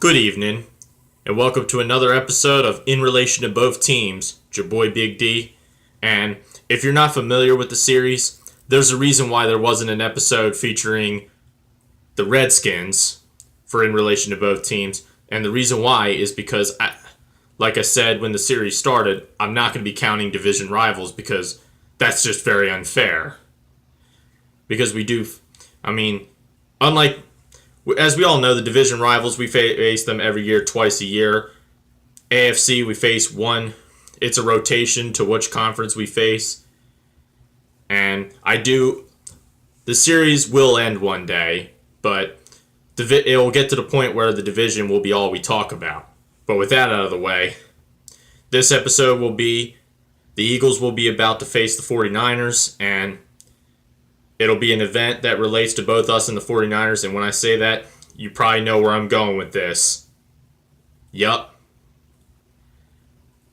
Good evening, and welcome to another episode of In Relation to Both Teams. It's your boy Big D, and if you're not familiar with the series, there's a reason why there wasn't an episode featuring the Redskins for In Relation to Both Teams, and the reason why is because, like I said when the series started, I'm not going to be counting division rivals because that's just very unfair. Because unlike, as we all know, the division rivals, we face them every year, twice a year. AFC, we face one. It's a rotation to which conference we face. And the series will end one day, but it will get to the point where the division will be all we talk about. But with that out of the way, this episode will be, the Eagles will be about to face the 49ers, and it'll be an event that relates to both us and the 49ers, and when I say that, you probably know where I'm going with this. Yup.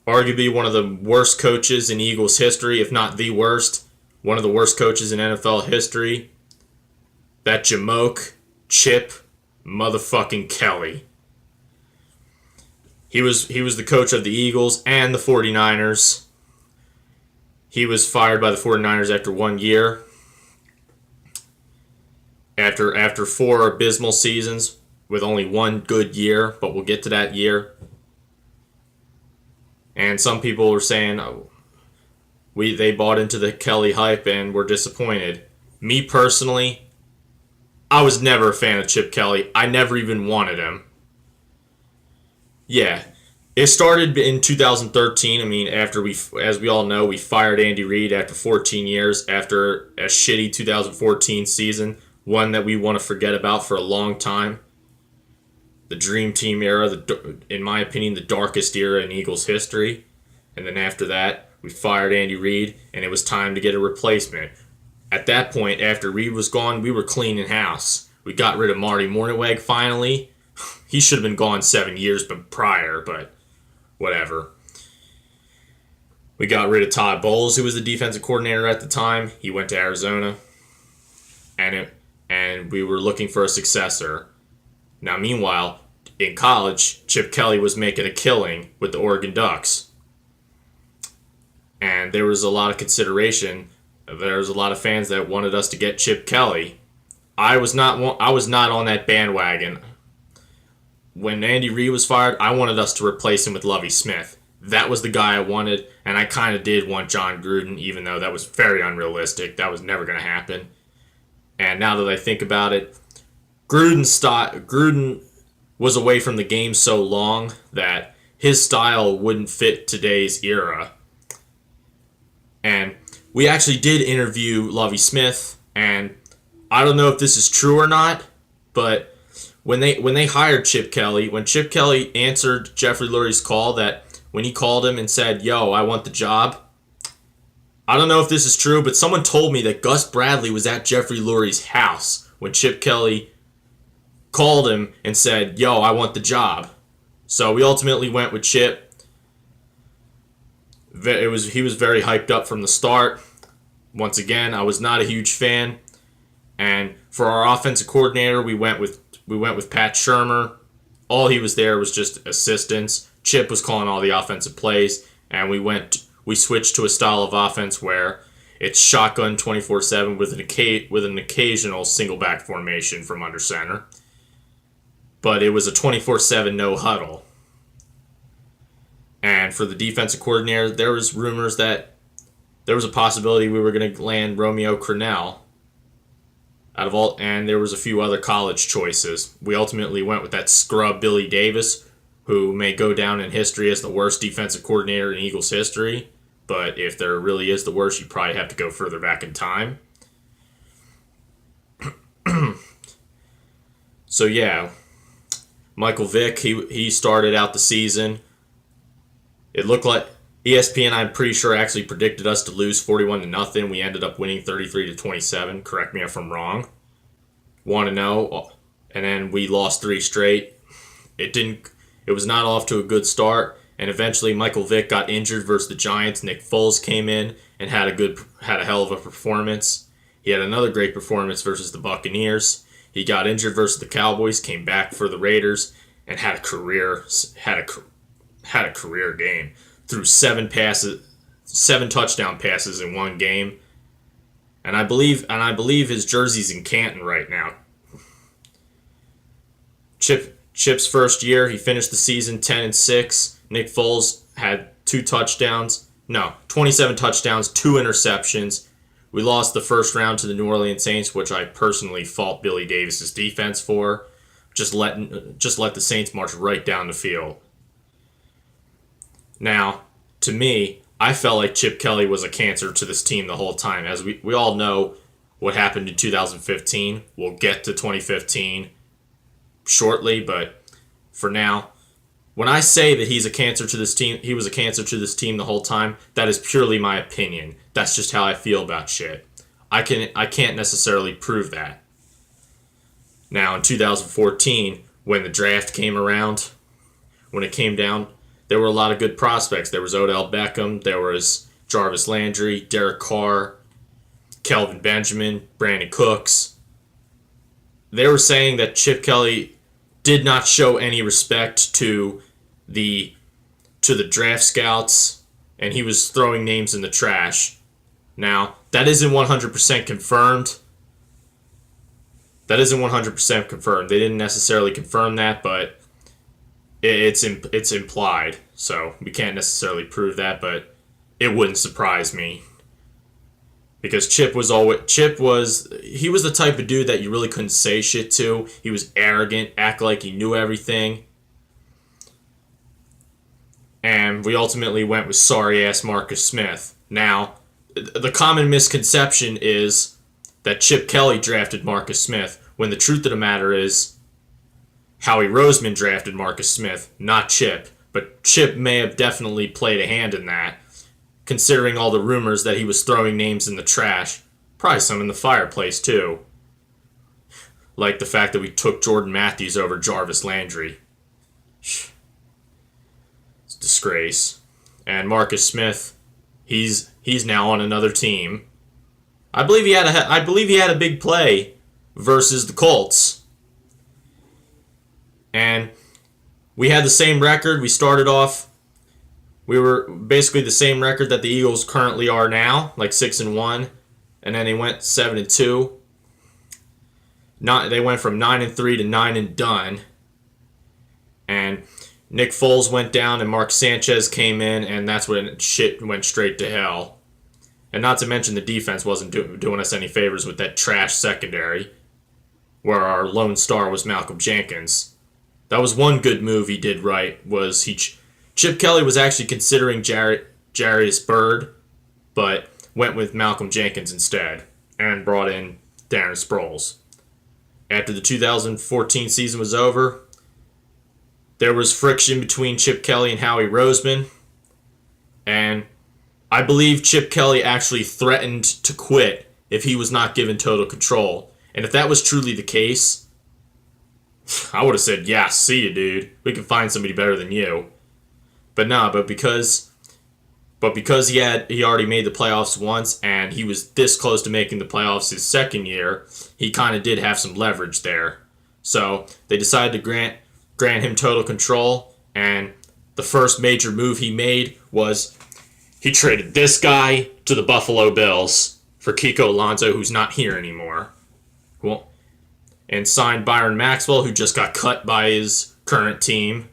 Arguably one of the worst coaches in Eagles history, if not the worst. One of the worst coaches in NFL history. That Jamoke Chip motherfucking Kelly. He was the coach of the Eagles and the 49ers. He was fired by the 49ers after 1 year. After 4 abysmal seasons with only 1 good year, but we'll get to that year. And some people were saying they bought into the Kelly hype and were disappointed. Me personally, I was never a fan of Chip Kelly. I never even wanted him. Yeah, it started in 2013. As we all know, we fired Andy Reid after 14 years after a shitty 2014 season. One that we want to forget about for a long time. The Dream Team era, in my opinion, the darkest era in Eagles history. And then after that, we fired Andy Reid, and it was time to get a replacement. At that point, after Reid was gone, we were cleaning house. We got rid of Marty Mornhinweg finally. He should have been gone 7 years prior, but whatever. We got rid of Todd Bowles, who was the defensive coordinator at the time. He went to Arizona. And we were looking for a successor. Now, meanwhile, in college, Chip Kelly was making a killing with the Oregon Ducks. And there was a lot of consideration. There was a lot of fans that wanted us to get Chip Kelly. I was not on that bandwagon. When Andy Reid was fired, I wanted us to replace him with Lovie Smith. That was the guy I wanted, and I kind of did want John Gruden, even though that was very unrealistic. That was never going to happen. And now that I think about it, Gruden was away from the game so long that his style wouldn't fit today's era. And we actually did interview Lovie Smith, and I don't know if this is true or not, but when they hired Chip Kelly, when Chip Kelly answered Jeffrey Lurie's call, that when he called him and said, "Yo, I want the job," I don't know if this is true, but someone told me that Gus Bradley was at Jeffrey Lurie's house when Chip Kelly called him and said, "Yo, I want the job." So we ultimately went with Chip. He was very hyped up from the start. Once again, I was not a huge fan. And for our offensive coordinator, we went with Pat Shurmur. All he was there was just assistance. Chip was calling all the offensive plays, and we switched to a style of offense where it's shotgun 24/7 with an occasional single back formation from under center. But it was a 24/7 no huddle. And for the defensive coordinator, there was rumors that there was a possibility we were going to land Romeo Crennel and there was a few other college choices. We ultimately went with that scrub Billy Davis, who may go down in history as the worst defensive coordinator in Eagles history. But if there really is the worst, you probably have to go further back in time. So yeah, Michael Vick, he started out the season. It looked like ESPN, I'm pretty sure, actually predicted us to lose 41-0. We ended up winning 33-27. Correct me if I'm wrong. 1-0, and then we lost 3 straight. It was not off to a good start. And eventually Michael Vick got injured versus the Giants. Nick Foles came in and had a hell of a performance. He had another great performance versus the Buccaneers. He got injured versus the Cowboys, came back for the Raiders, and had a career game. Threw 7 touchdown passes in one game. And I believe his jersey's in Canton right now. Chip's first year, he finished the season 10-6. Nick Foles had 27 touchdowns, 2 interceptions. We lost the first round to the New Orleans Saints, which I personally fault Billy Davis's defense for. Just let the Saints march right down the field. Now, to me, I felt like Chip Kelly was a cancer to this team the whole time. As we all know what happened in 2015. We'll get to 2015 shortly, but for now, when I say that he's a cancer to this team, he was a cancer to this team the whole time, that is purely my opinion. That's just how I feel about shit. I can't necessarily prove that. Now, in 2014, when the draft came around, when it came down, there were a lot of good prospects. There was Odell Beckham, there was Jarvis Landry, Derek Carr, Kelvin Benjamin, Brandon Cooks. They were saying that Chip Kelly did not show any respect to the draft scouts, and he was throwing names in the trash. Now, that isn't 100% confirmed. They didn't necessarily confirm that, but it's implied. So we can't necessarily prove that, but it wouldn't surprise me. Because he was the type of dude that you really couldn't say shit to. He was arrogant, act like he knew everything. And we ultimately went with sorry-ass Marcus Smith. Now, the common misconception is that Chip Kelly drafted Marcus Smith, when the truth of the matter is Howie Roseman drafted Marcus Smith, not Chip. But Chip may have definitely played a hand in that, considering all the rumors that he was throwing names in the trash. Probably some in the fireplace, too. Like the fact that we took Jordan Matthews over Jarvis Landry. It's a disgrace. And Marcus Smith, he's now on another team. I believe he had a big play versus the Colts. And we had the same record. We were basically the same record that the Eagles currently are now, like 6-1, and then they went 7-2. They went from 9-3 to 9 and done. And Nick Foles went down and Mark Sanchez came in, and that's when shit went straight to hell. And not to mention the defense wasn't doing us any favors with that trash secondary, where our lone star was Malcolm Jenkins. That was one good move he did right, was Chip Kelly was actually considering Jarius Byrd, but went with Malcolm Jenkins instead, and brought in Darren Sproles. After the 2014 season was over, there was friction between Chip Kelly and Howie Roseman, and I believe Chip Kelly actually threatened to quit if he was not given total control. And if that was truly the case, I would have said, yeah, see you, dude. We can find somebody better than you. But because he already made the playoffs once, and he was this close to making the playoffs his second year, he kind of did have some leverage there. So they decided to grant him total control, and the first major move he made was he traded this guy to the Buffalo Bills for Kiko Alonso, who's not here anymore. Well, and signed Byron Maxwell, who just got cut by his current team,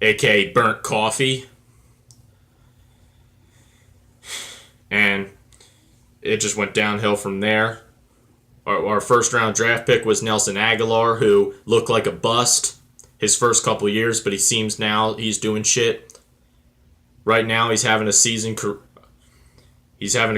aka Burnt Coffee. And it just went downhill from there. Our first round draft pick was Nelson Aguilar, who looked like a bust his first couple years, but he seems now he's doing shit. Right now he's having a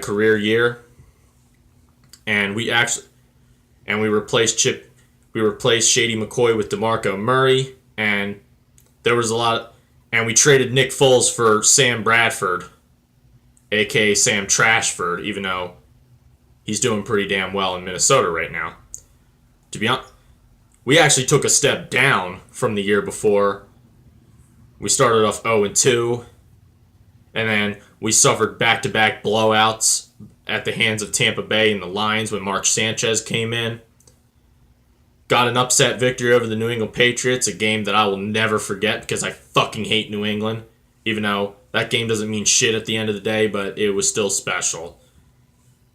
career year. And we replaced Shady McCoy with DeMarco Murray, and we traded Nick Foles for Sam Bradford, aka Sam Trashford, even though he's doing pretty damn well in Minnesota right now. To be honest, we actually took a step down from the year before. We started off 0-2, and then we suffered back-to-back blowouts at the hands of Tampa Bay and the Lions when Mark Sanchez came in. got an upset victory over the New England Patriots, a game that I will never forget because I fucking hate New England, even though that game doesn't mean shit at the end of the day, but it was still special.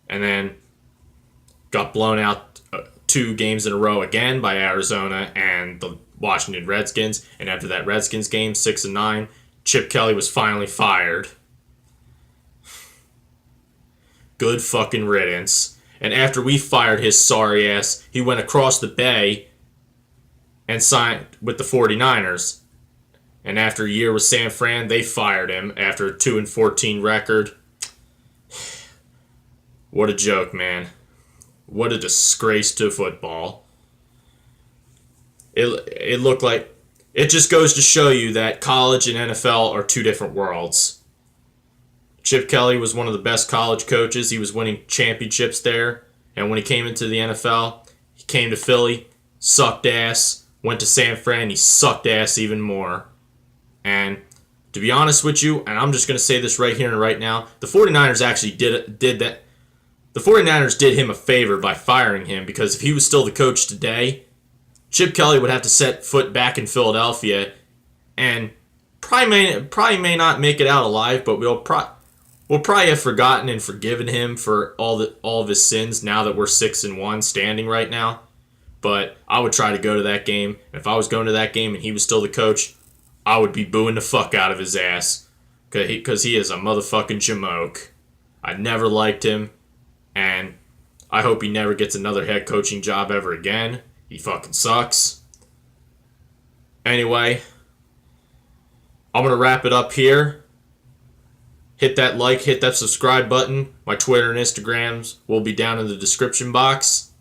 And then got blown out 2 games in a row again by Arizona and the Washington Redskins. And after that Redskins game, 6-9, Chip Kelly was finally fired. Good fucking riddance. And after we fired his sorry ass, he went across the bay and signed with the 49ers. And after a year with San Fran, they fired him after a 2-14 record. What a joke, man. What a disgrace to football. It looked like... It just goes to show you that college and NFL are 2 different worlds. Chip Kelly was one of the best college coaches. He was winning championships there. And when he came into the NFL, he came to Philly, sucked ass, went to San Fran, he sucked ass even more. And to be honest with you, and I'm just going to say this right here and right now, the 49ers actually did that. The 49ers did him a favor by firing him, because if he was still the coach today, Chip Kelly would have to set foot back in Philadelphia and probably may not make it out alive, but we'll probably have forgotten and forgiven him for all of his sins now that we're 6-1 standing right now. But I would try to go to that game. And if I was going to that game and he was still the coach, I would be booing the fuck out of his ass. Because he is a motherfucking jamoke. I never liked him. And I hope he never gets another head coaching job ever again. He fucking sucks. Anyway, I'm going to wrap it up here. Hit that like, hit that subscribe button. My Twitter and Instagrams will be down in the description box.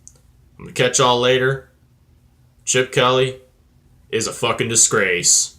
I'm going to catch y'all later. Chip Kelly is a fucking disgrace.